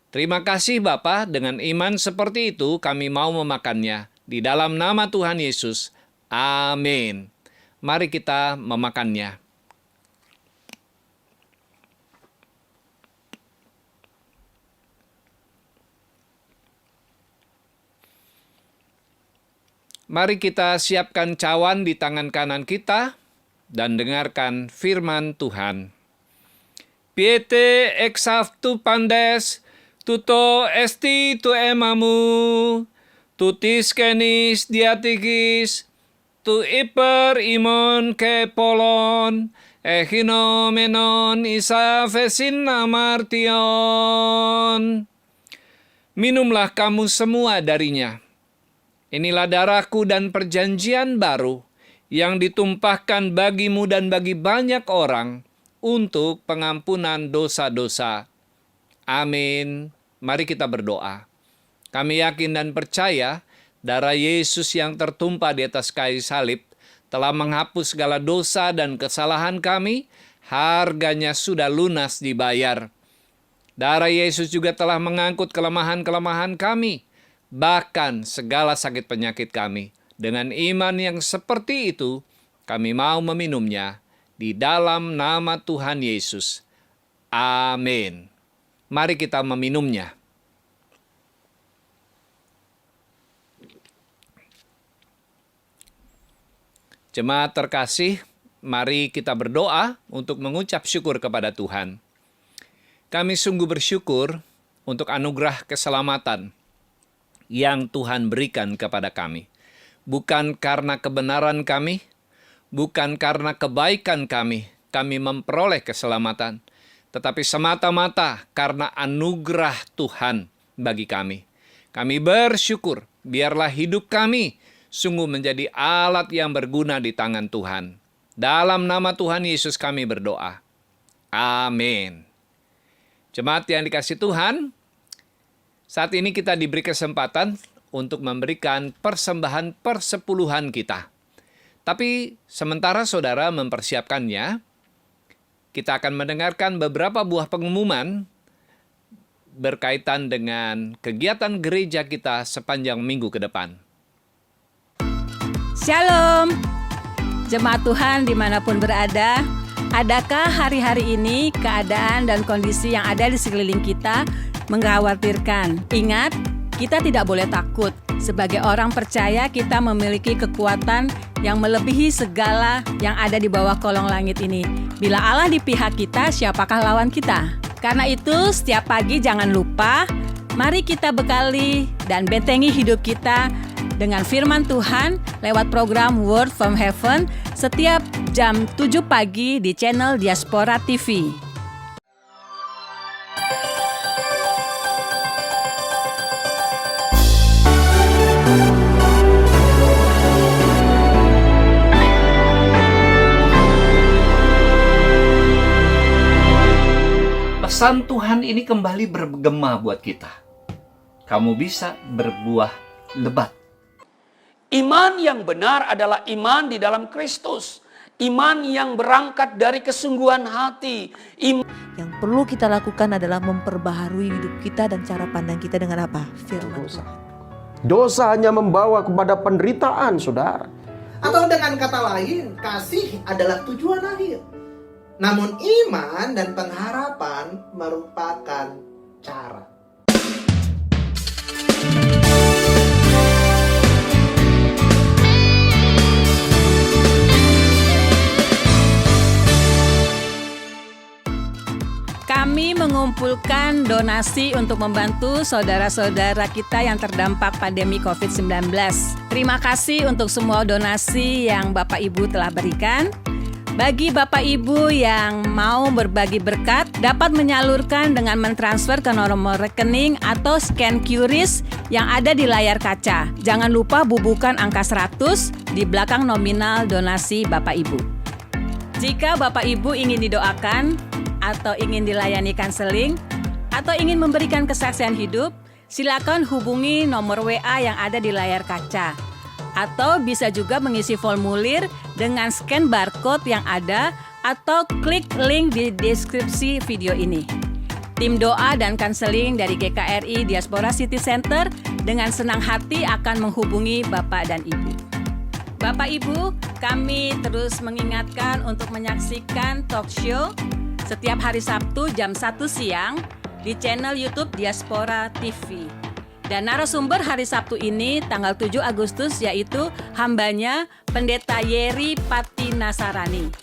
Terima kasih Bapa, dengan iman seperti itu kami mau memakannya. Di dalam nama Tuhan Yesus. Amin. Mari kita memakannya. Mari kita siapkan cawan di tangan kanan kita dan dengarkan firman Tuhan. Piete exaftu pandes, tuto esti tu emamu, tutis kenis diatigis, tu iper imon ke polon, echinomenon isa fesin amartion. Minumlah kamu semua darinya. Inilah darahku dan perjanjian baru yang ditumpahkan bagimu dan bagi banyak orang untuk pengampunan dosa-dosa. Amin. Mari kita berdoa. Kami yakin dan percaya darah Yesus yang tertumpah di atas kayu salib telah menghapus segala dosa dan kesalahan kami. Harganya sudah lunas dibayar. Darah Yesus juga telah mengangkut kelemahan-kelemahan kami, bahkan segala sakit penyakit kami. Dengan iman yang seperti itu, kami mau meminumnya di dalam nama Tuhan Yesus. Amin. Mari kita meminumnya. Jemaat terkasih, mari kita berdoa untuk mengucap syukur kepada Tuhan. Kami sungguh bersyukur untuk anugerah keselamatan yang Tuhan berikan kepada kami. Bukan karena kebenaran kami, bukan karena kebaikan kami memperoleh keselamatan, tetapi semata-mata karena anugerah Tuhan bagi kami. Kami bersyukur, biarlah hidup kami sungguh menjadi alat yang berguna di tangan Tuhan. Dalam nama Tuhan Yesus kami berdoa. Amin. Jemaat yang dikasih Tuhan, saat ini kita diberi kesempatan untuk memberikan persembahan persepuluhan kita. Tapi sementara saudara mempersiapkannya, kita akan mendengarkan beberapa buah pengumuman berkaitan dengan kegiatan gereja kita sepanjang minggu ke depan. Shalom, jemaat Tuhan dimanapun berada. Adakah hari-hari ini keadaan dan kondisi yang ada di sekeliling kita mengkhawatirkan? Ingat, Kita tidak boleh takut. Sebagai orang percaya, kita memiliki kekuatan yang melebihi segala yang ada di bawah kolong langit ini. Bila Allah di pihak kita, siapakah lawan kita? Karena itu, setiap pagi jangan lupa, mari kita bekali dan bentengi hidup kita dengan firman Tuhan lewat program Word from Heaven setiap jam 7 pagi di channel Diaspora TV. Pesan Tuhan ini kembali bergema buat kita. Kamu bisa berbuah lebat. Iman yang benar adalah iman di dalam Kristus. Iman yang berangkat dari kesungguhan hati. Yang perlu kita lakukan adalah memperbaharui hidup kita dan cara pandang kita dengan apa? Firman Tuhan. Dosa hanya membawa kepada penderitaan, saudara. Atau dengan kata lain, kasih adalah tujuan akhir. Namun iman dan pengharapan merupakan cara. Kami mengumpulkan donasi untuk membantu saudara-saudara kita yang terdampak pandemi COVID-19. Terima kasih untuk semua donasi yang Bapak Ibu telah berikan. Bagi Bapak Ibu yang mau berbagi berkat, dapat menyalurkan dengan mentransfer ke nomor rekening atau scan QRIS yang ada di layar kaca. Jangan lupa bubukan angka 100 di belakang nominal donasi Bapak Ibu. Jika Bapak Ibu ingin didoakan, atau ingin dilayani konseling, atau ingin memberikan kesaksian hidup, silakan hubungi nomor WA yang ada di layar kaca. Atau bisa juga mengisi formulir dengan scan barcode yang ada atau klik link di deskripsi video ini. Tim doa dan konseling dari GKRI Diaspora City Center dengan senang hati akan menghubungi Bapak dan Ibu. Bapak Ibu, kami terus mengingatkan untuk menyaksikan talk show setiap hari Sabtu jam 1 siang di channel YouTube Diaspora TV. Dan narasumber hari Sabtu ini tanggal 7 Agustus yaitu hambanya Pendeta Yeri Pati Nasarani.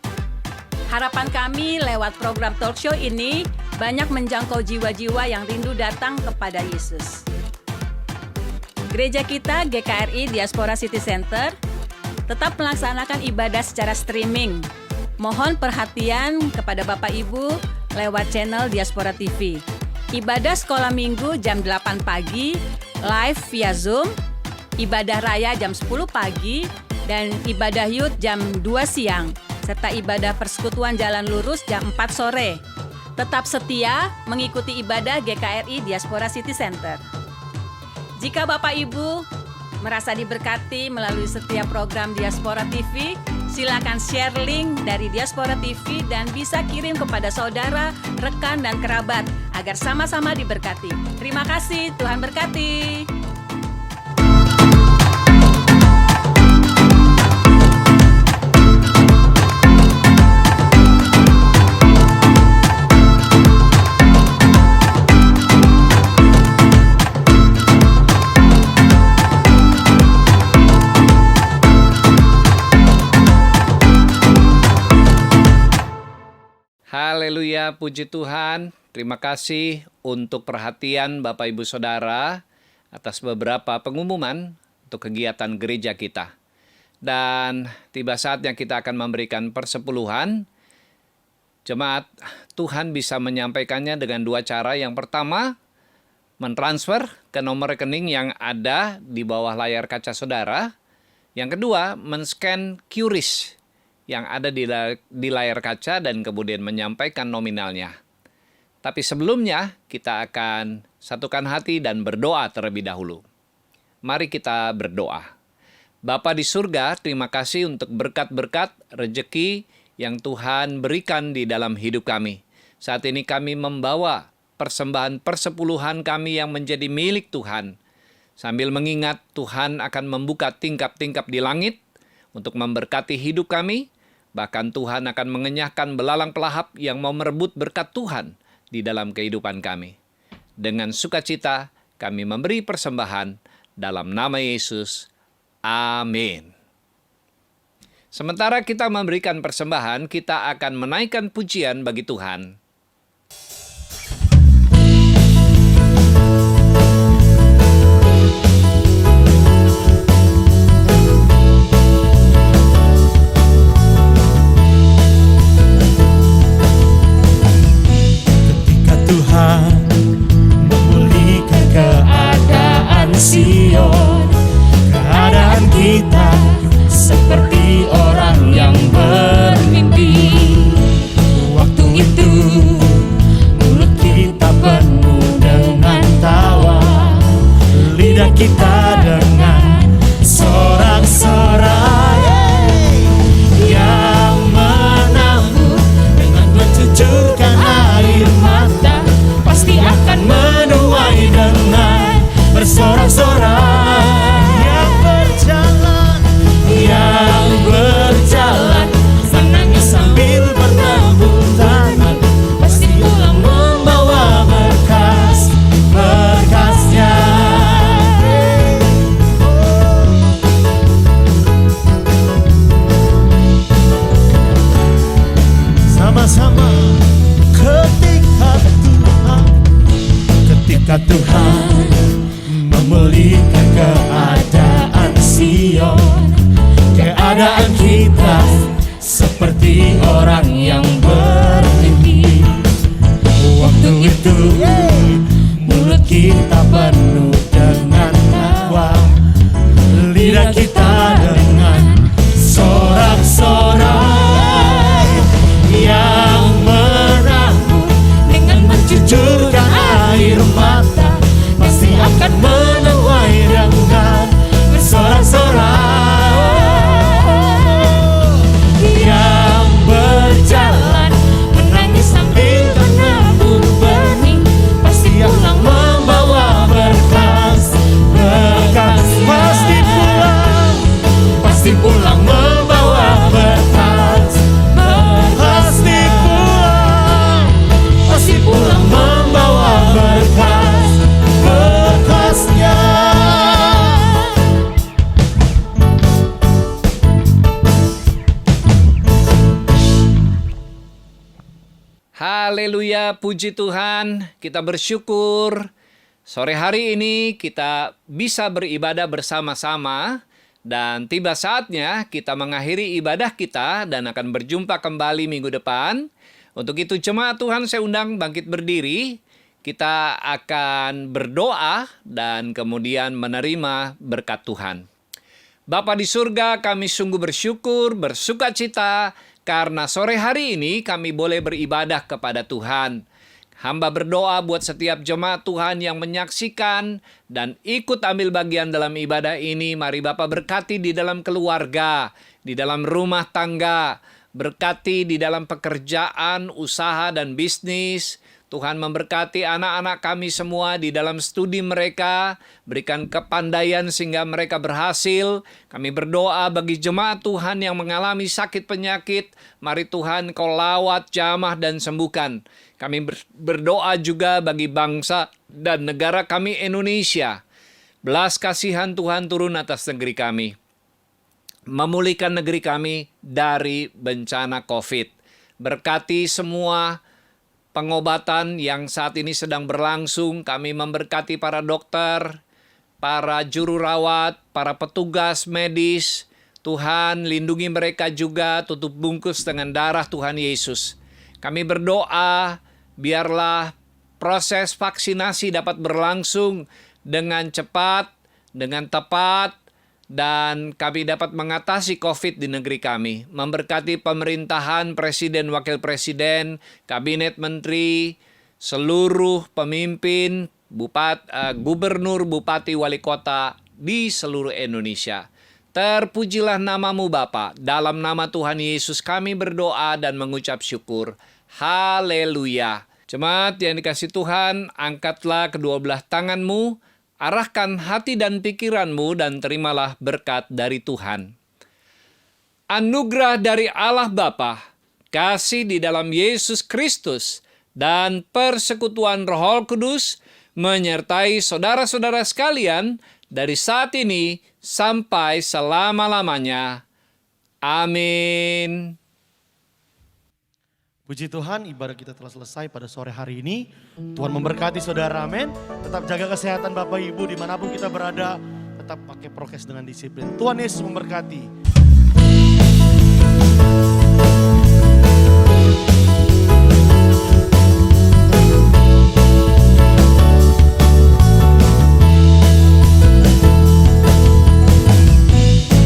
Harapan kami lewat program talk show ini banyak menjangkau jiwa-jiwa yang rindu datang kepada Yesus. Gereja kita GKRI Diaspora City Center tetap melaksanakan ibadah secara streaming. Mohon perhatian kepada Bapak Ibu lewat channel Diaspora TV. Ibadah sekolah minggu jam 8 pagi, live via Zoom, ibadah raya jam 10 pagi, dan ibadah youth jam 2 siang, serta ibadah persekutuan jalan lurus jam 4 sore. Tetap setia mengikuti ibadah GKRI Diaspora City Center. Jika Bapak Ibu merasa diberkati melalui setiap program Diaspora TV, silakan share link dari Diaspora TV dan bisa kirim kepada saudara, rekan, dan kerabat agar sama-sama diberkati. Terima kasih, Tuhan berkati. Haleluya, puji Tuhan. Terima kasih untuk perhatian Bapak Ibu Saudara atas beberapa pengumuman untuk kegiatan gereja kita. Dan tiba saatnya kita akan memberikan persepuluhan. Jemaat, Tuhan bisa menyampaikannya dengan dua cara. Yang pertama, mentransfer ke nomor rekening yang ada di bawah layar kaca saudara. Yang kedua, men-scan QRIS yang ada di layar kaca dan kemudian menyampaikan nominalnya. Tapi sebelumnya kita akan satukan hati dan berdoa terlebih dahulu. Mari kita berdoa. Bapa di surga, terima kasih untuk berkat-berkat rejeki yang Tuhan berikan di dalam hidup kami. Saat ini kami membawa persembahan persepuluhan kami yang menjadi milik Tuhan. Sambil mengingat Tuhan akan membuka tingkap-tingkap di langit untuk memberkati hidup kami. Bahkan Tuhan akan mengenyahkan belalang pelahap yang mau merebut berkat Tuhan di dalam kehidupan kami. Dengan sukacita, kami memberi persembahan dalam nama Yesus. Amin. Sementara kita memberikan persembahan, kita akan menaikkan pujian bagi Tuhan. Ketika Tuhan memulihkan keadaan Sion, keadaan kita seperti orang yang bermimpi. Waktu itu mulut kita penuh dengan tawa, lidah kita dengan sorak-sorai yang menabur dengan mencucurkan air mata, pasti akan menuai dengan bersorak-sorai. Yang berjalan menangis sambil bertepuk tangan, pasti pulang membawa berkas-berkasnya. Sama-sama ketika Tuhan memulihkan keadaan Sion, keadaan kita seperti orang yang bermimpi. Waktu itu mulut kita penuh dengan tawa, lidah kita dengan sorak-sorai yang menabur dengan mencucurkan air mata, pasti akan menuai dengan bersorak-sorai. Yang berjalan menangis sambil menabur benih, pasti pulang membawa berkas-berkas. Pasti pulang membawa berkas. Pasti pulang membawa berkas-berkasnya. Haleluya, puji Tuhan, kita bersyukur. Sore hari ini kita bisa beribadah bersama-sama dan tiba saatnya kita mengakhiri ibadah kita dan akan berjumpa kembali minggu depan. Untuk itu jemaat Tuhan saya undang bangkit berdiri. Kita akan berdoa dan kemudian menerima berkat Tuhan. Bapa di surga, kami sungguh bersyukur, bersukacita karena sore hari ini kami boleh beribadah kepada Tuhan. Hamba berdoa buat setiap jemaat Tuhan yang menyaksikan dan ikut ambil bagian dalam ibadah ini. Mari Bapa berkati di dalam keluarga, di dalam rumah tangga, berkati di dalam pekerjaan, usaha, dan bisnis. Tuhan memberkati anak-anak kami semua di dalam studi mereka, berikan kepandaian sehingga mereka berhasil. Kami berdoa bagi jemaat Tuhan yang mengalami sakit penyakit, mari Tuhan Kau lawat, jamah, dan sembuhkan. Kami berdoa juga bagi bangsa dan negara kami Indonesia. Belas kasihan Tuhan turun atas negeri kami. Memulihkan negeri kami dari bencana COVID. Berkati semua pengobatan yang saat ini sedang berlangsung. Kami memberkati para dokter, para juru rawat, para petugas medis. Tuhan lindungi mereka juga, tutup bungkus dengan darah Tuhan Yesus. Kami berdoa biarlah proses vaksinasi dapat berlangsung dengan cepat, dengan tepat, dan kami dapat mengatasi COVID di negeri kami. Memberkati pemerintahan, presiden, wakil presiden, kabinet menteri, seluruh pemimpin, gubernur, bupati, wali kota di seluruh Indonesia. Terpujilah namamu Bapa. Dalam nama Tuhan Yesus kami berdoa dan mengucap syukur. Haleluya. Jemaat yang dikasihi Tuhan, angkatlah kedua belah tanganmu, arahkan hati dan pikiranmu dan terimalah berkat dari Tuhan. Anugerah dari Allah Bapa, kasih di dalam Yesus Kristus, dan persekutuan Roh Kudus menyertai saudara-saudara sekalian dari saat ini sampai selama-lamanya. Amin. Puji Tuhan, ibadah kita telah selesai pada sore hari ini. Tuhan memberkati saudara, amin. Tetap jaga kesehatan Bapak Ibu dimanapun kita berada. Tetap pakai prokes dengan disiplin. Tuhan Yesus memberkati.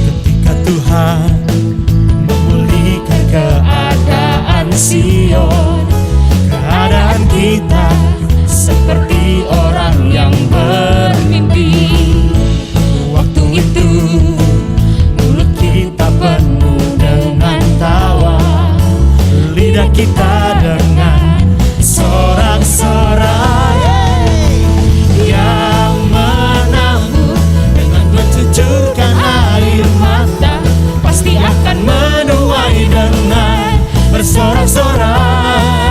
Ketika Tuhan memulihkan keadaan Sion, keadaan kita seperti orang yang bermimpi. Waktu itu mulut kita penuh dengan tawa, lidah kita dengan sorak-sorai yang menabur dengan mencucurkan air mata, pasti akan menuai dengan bersorak-sorai.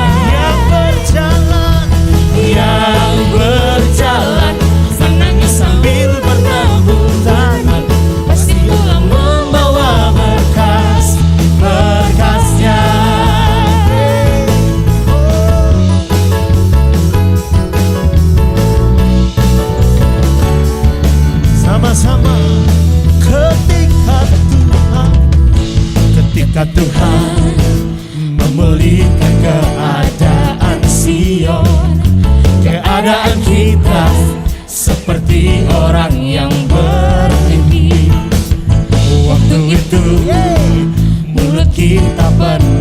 Yang berjalan menangis sambil bertepuk tangan, pasti pulang membawa berkas-berkasnya. Sama-sama ketika Tuhan memulihkan keadaan Sion, keadaan kita seperti orang yang bermimpi. Waktu itu mulut kita penuh